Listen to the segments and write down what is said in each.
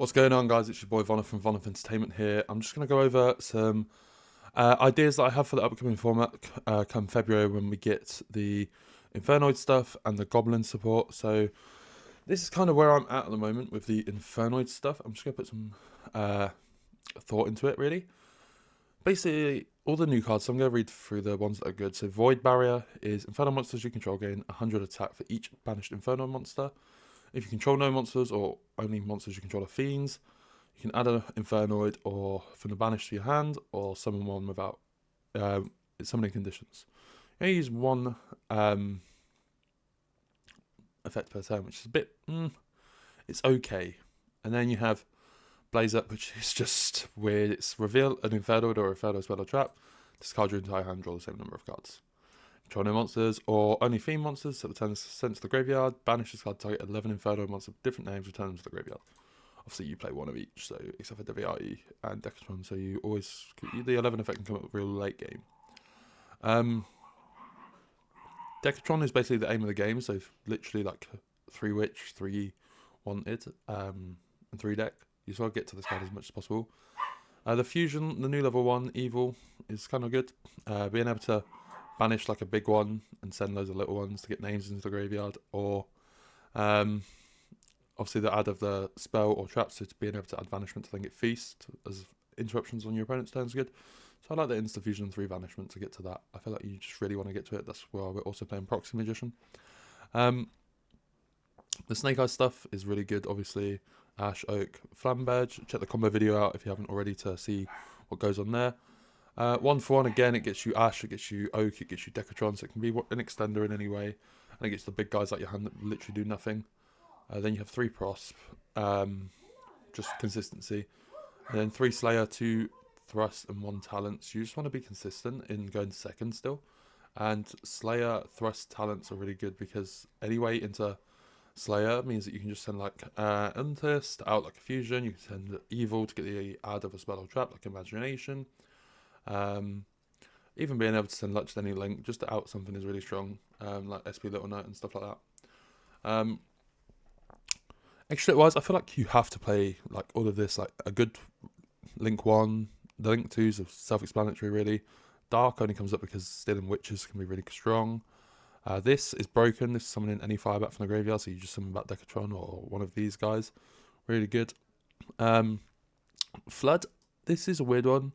What's going on, guys? It's your boy Vonner from Vonner Entertainment here. I'm just going to go over some ideas that I have for the upcoming format come February when we get the Infernoid stuff and the Goblin support. So this is kind of where I'm at the moment with the Infernoid stuff. I'm just going to put some thought into it, really. Basically, all the new cards, so I'm going to read through the ones that are good. So Void Barrier is Inferno monsters you control gain 100 attack for each banished Inferno monster. If you control no monsters or only monsters you control are fiends, you can add an Infernoid or from the banish to your hand or summon one without summoning conditions. You only use one effect per turn, which is a bit, it's okay. And then you have Blaze Up, which is just weird. It's reveal an Infernoid or Inferno spell or trap, discard your entire hand, draw the same number of cards. Control no monsters or only fiend monsters, so return sent to the graveyard. Banish this card, target 11 Inferno monsters with different names, return them to the graveyard. Obviously, you play one of each, so except for Deviati and Decatron, so you always the 11 effect can come up real late game. Decatron is basically the aim of the game, so literally like 3 Witch, 3 Wanted, and 3 deck. You just want to get to this card as much as possible. The Fusion, the new level 1 Evil, is kind of good. Being able to banish like a big one and send loads of little ones to get names into the graveyard, or obviously the add of the spell or trap, so to being able to add banishment to then get feast as interruptions on your opponent's turn is good. So I like the Insta Fusion 3 banishment to get to that. I feel like you just really want to get to it. That's why we're also playing Proxy Magician. The Snake Eyes stuff is really good, obviously. Ash, Oak, Flamberge. Check the combo video out if you haven't already to see what goes on there. 1 for 1, again, it gets you Ash, it gets you Oak, it gets you Decatron, so it can be an extender in any way. And it gets the big guys like your hand that literally do nothing. Then you have 3 Prosp, just consistency. And then 3 Slayer, 2 Thrust, and 1 Talents. You just want to be consistent in going second still. And Slayer, Thrust, Talents are really good because anyway into Slayer means that you can just send like Untist out like a Fusion. You can send Evil to get the add of a spell or trap like Imagination. Even being able to send Lux to any link just to out something is really strong, like SP Little Knight and stuff like that. Extra wise, I feel like you have to play like all of this, like a good Link 1, the Link 2s are self-explanatory really. Dark only comes up because Stealing Witches can be really strong. This is broken, this is summoning any fire back from the graveyard, so you just summon back Decatron or one of these guys. Really good. Flood, this is a weird one.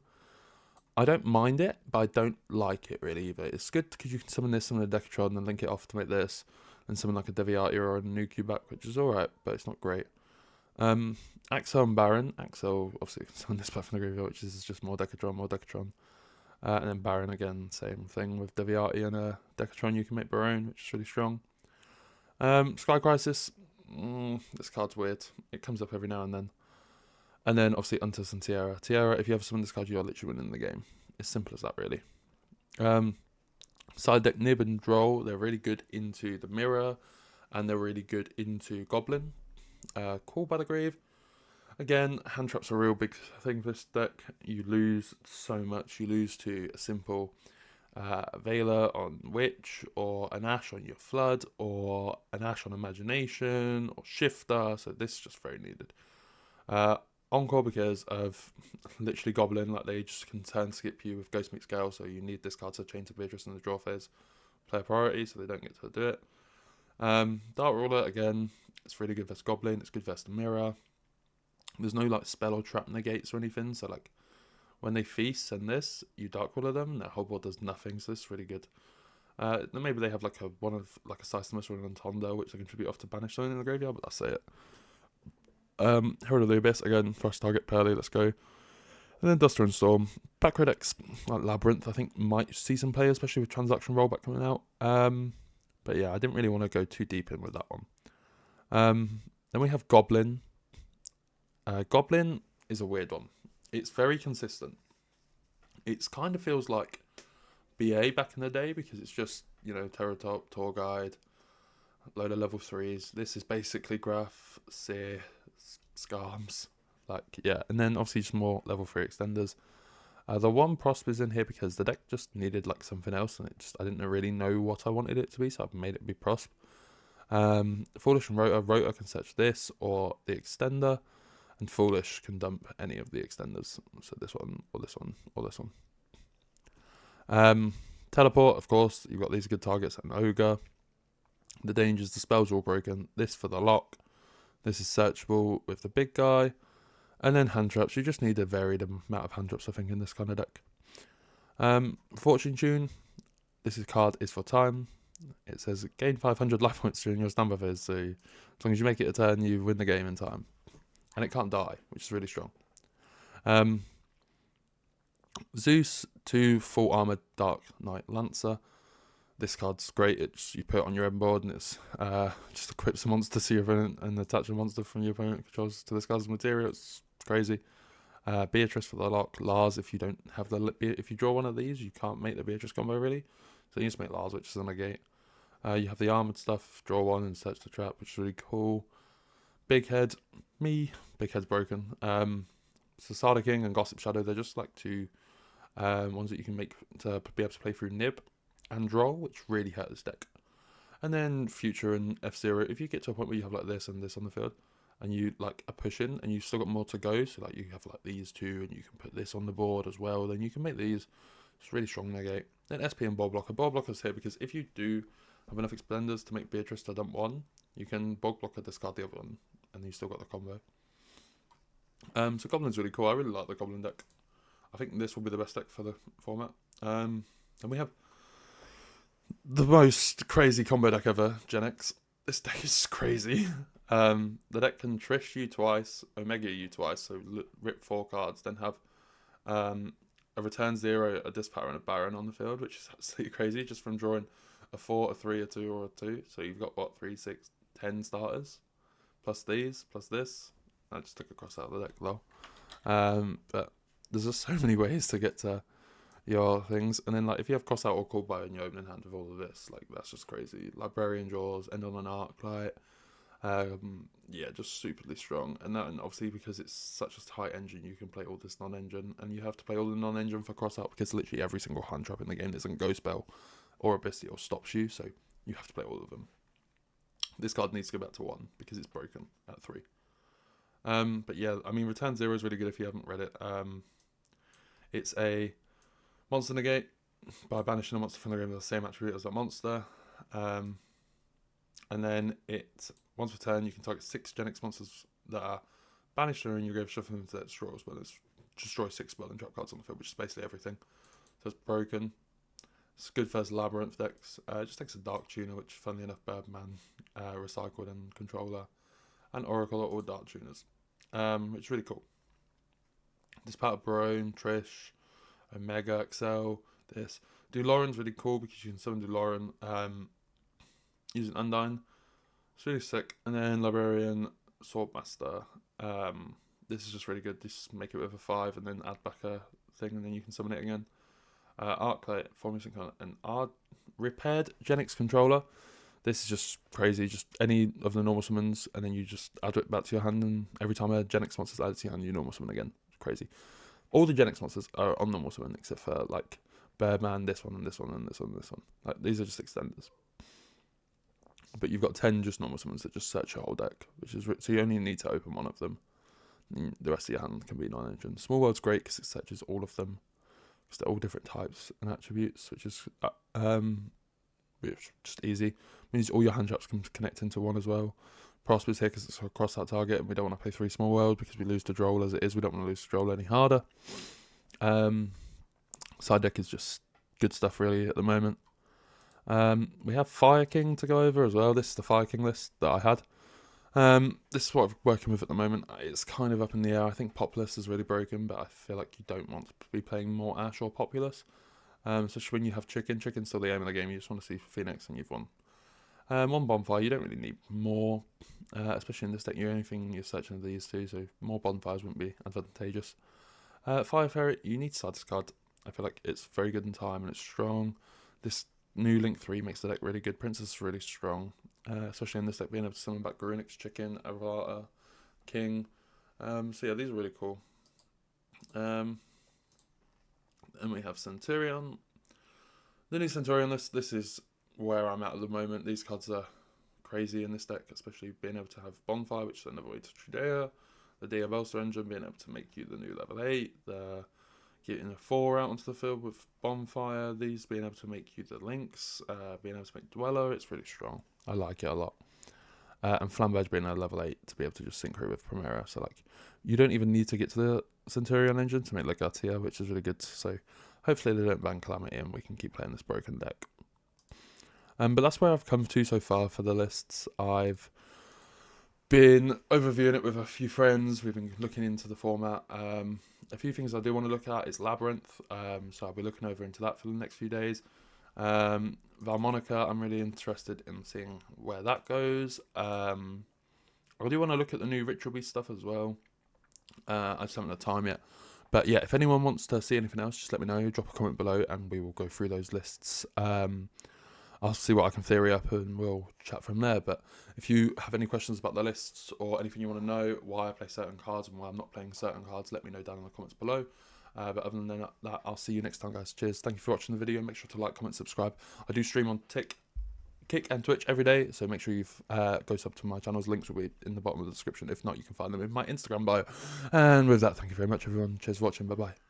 I don't mind it, but I don't like it really either. It's good because you can summon this, summon a Decatron, and link it off to make this, and summon like a Deviati or a Nuki back, which is alright, but it's not great. Axel and Baron. Axel obviously can summon this back from the graveyard, which is just more Decatron. And then Baron again, same thing with Deviati and a Decatron. You can make Baron, which is really strong. Sky Crisis. This card's weird. It comes up every now and then. And then obviously Untus and Tiara. Tiara, if you have summon this card, you are literally winning the game. As simple as that, really. Side deck Nib and Droll, they're really good into the Mirror, and they're really good into Goblin. Call by the Grave. Again, hand traps are a real big thing for this deck. You lose so much. You lose to a simple Veiler on Witch, or an Ash on your Flood, or an Ash on Imagination, or Shifter. So this is just very needed. Encore because of literally Goblin, like they just can turn skip you with Ghost Mix Gale, so you need this card to chain to Beatrice in the draw phase. Player priority, so they don't get to do it. Dark Ruler, again, it's really good versus Goblin, it's good versus the Mirror. There's no like spell or trap negates or anything, so like when they feast and this, you Dark Ruler them, and that whole board does nothing, so this is really good. Then maybe they have like a Sistemus or an Antonda, which they contribute off to banish something in the graveyard, but that's it. Herald of the Abyss, again, thrust target, Pearly, let's go. And then Duster and Storm. Back row decks, like Labyrinth, I think might see some play, especially with Transaction Rollback coming out. But yeah, I didn't really want to go too deep in with that one. Then we have Goblin. Goblin is a weird one. It's very consistent. It kind of feels like BA back in the day, because it's just, Terratop, Tour Guide, load of level 3s. This is basically Graph, Seer, Scarms, and then obviously just more level 3 extenders. The 1 Prosp is in here because the deck just needed like something else, and I didn't really know what I wanted it to be, so I've made it be Prosp. Foolish and Rota can search this or the extender. And Foolish can dump any of the extenders. So this one, or this one, or this one. Teleport, of course, you've got these good targets. And Ogre. The dangers, the spells are all broken. This for the lock. This is searchable with the big guy. And then hand traps. You just need a varied amount of hand traps, I think, in this kind of deck. Fortune Tune. This card is for time. It says gain 500 life points during your stand phase. So as long as you make it a turn, you win the game in time. And it can't die, which is really strong. Zeus, 2 full armored Dark Knight Lancer. This card's great. You put it on your end board and it's just equips a monster to your opponent and attach a monster from your opponent controls to this card's material. It's crazy. Beatrice for the lock. Lars, if you don't have if you draw one of these, you can't make the Beatrice combo really. So you just make Lars, which is a negate. You have the armored stuff. Draw one and search the trap, which is really cool. Big Head, Big Head's broken. So Sada King and Gossip Shadow, they're just like two ones that you can make to be able to play through Nib and Droll, which really hurt this deck. And then Future and F-Zero, if you get to a point where you have like this and this on the field, and you like are pushing, and you've still got more to go, so like you have like these two, and you can put this on the board as well, then you can make these. It's really strong negate. Then SP and Bog Blocker. Bog Blocker's here because if you do have enough Explenders to make Beatrice to dump one, you can Bog Blocker, discard the other one, and you still got the combo. So Goblin's really cool. I really like the Goblin deck. I think this will be the best deck for the format. And we have the most crazy combo deck ever, Gen X. This deck is crazy. The deck can Trish you twice, Omega you twice, so rip 4 cards, then have a return 0, a Dispower, and a Baron on the field, which is absolutely crazy, just from drawing a 4, a 3, a 2, or a 2. So you've got, what, 3, 6, 10 starters, plus these, plus this. I just took a cross out of the deck, though. But there's just so many ways to get to your things. And then, like, if you have cross out or called by in your opening hand with all of this, like, that's just crazy. Librarian draws, end on an Arclight. Yeah, just superly strong. And then, obviously, because it's such a tight engine, you can play all this non-engine. And you have to play all the non-engine for cross out because literally every single hand trap in the game isn't Ghost Spell or a Bestial stops you. So you have to play all of them. This card needs to go back to 1 because it's broken at 3. But yeah, I mean, Return 0 is really good if you haven't read it. It's a monster negate by banishing a monster from the game with the same attribute as that monster. And then once per turn, you can target 6 Gen X monsters that are banished during your grave, shuffle them to destroy as well as destroy 6 spell and drop cards on the field, which is basically everything. So it's broken. It's good for Labyrinth decks. It just takes a Dark Tuner, which, funnily enough, Birdman, Recycled, and Controller, and Oracle are all Dark Tuners. Which is really cool. This part of Barone, Trish, Omega, Excel, this. Lauren's really cool because you can summon Lauren using Undyne. It's really sick. And then Librarian, Swordmaster. This is just really good. Just make it with a 5 and then add back a thing and then you can summon it again. Arclight, Formation Card, and Repaired Gen X Controller. This is just crazy. Just any of the normal summons, and then you just add it back to your hand, and every time a Gen X monster is added to your hand, you normal summon again. It's crazy. All the Gen X monsters are on normal summon, except for, like, Birdman, this one, and this one, and this one, and this one. Like, these are just extenders. But you've got 10 just normal summons that just search your whole deck, which is so you only need to open one of them. And the rest of your hand can be non-engine. Small World's great because it searches all of them, because they're all different types and attributes, which is just easy. It means all your hand traps can connect into one as well. Prosper's here because it's a cross out target, and we don't want to play 3 Small World because we lose to Droll as it is. We don't want to lose to Droll any harder. Side deck is just good stuff really at the moment. We have Fire King to go over as well. This is the Fire King list that I had. This is what I'm working with at the moment. It's kind of up in the air. I think Populous is really broken, but I feel like you don't want to be playing more Ash or Populous. Especially when you have Chicken. Chicken's still the aim of the game. You just want to see Phoenix and you've won. 1 Bonfire, you don't really need more, especially in this deck. You're searching for these two, so more bonfires wouldn't be advantageous. Fire Ferret, you need to start this card. I feel like it's very good in time and it's strong. This new Link 3 makes the deck really good. Princess is really strong, especially in this deck, being able to summon back Garunix, Chicken, Avata, King. So yeah, these are really cool. And we have Centurion. The new Centurion list, this is where I'm at the moment. These cards are crazy in this deck, especially being able to have Bonfire, which is another way to Trudea. the Diabolsa engine being able to make you the new level 8, the getting a 4 out onto the field with Bonfire, these being able to make you the Lynx, being able to make Dweller, it's really strong. I like it a lot. And Flamberge being a level 8 to be able to just synchro with Primera. So, like, you don't even need to get to the Centurion engine to make Legatia, which is really good. So, hopefully they don't ban Calamity and we can keep playing this broken deck. But that's where I've come to so far for the lists. I've been overviewing it with a few friends. We've been looking into the format. A few things I do want to look at is Labyrinth. So I'll be looking over into that for the next few days. Valmonica, I'm really interested in seeing where that goes. I do want to look at the new Ritual Beast stuff as well. I just haven't had time yet. But yeah, if anyone wants to see anything else, just let me know. Drop a comment below and we will go through those lists. I'll see what I can theory up and we'll chat from there. But if you have any questions about the lists or anything you want to know, why I play certain cards and why I'm not playing certain cards, let me know down in the comments below. But other than that, I'll see you next time, guys. Cheers. Thank you for watching the video. Make sure to like, comment, subscribe. I do stream on Kick and Twitch every day, so make sure you go sub to my channels. Links will be in the bottom of the description. If not, you can find them in my Instagram bio. And with that, thank you very much, everyone. Cheers for watching. Bye-bye.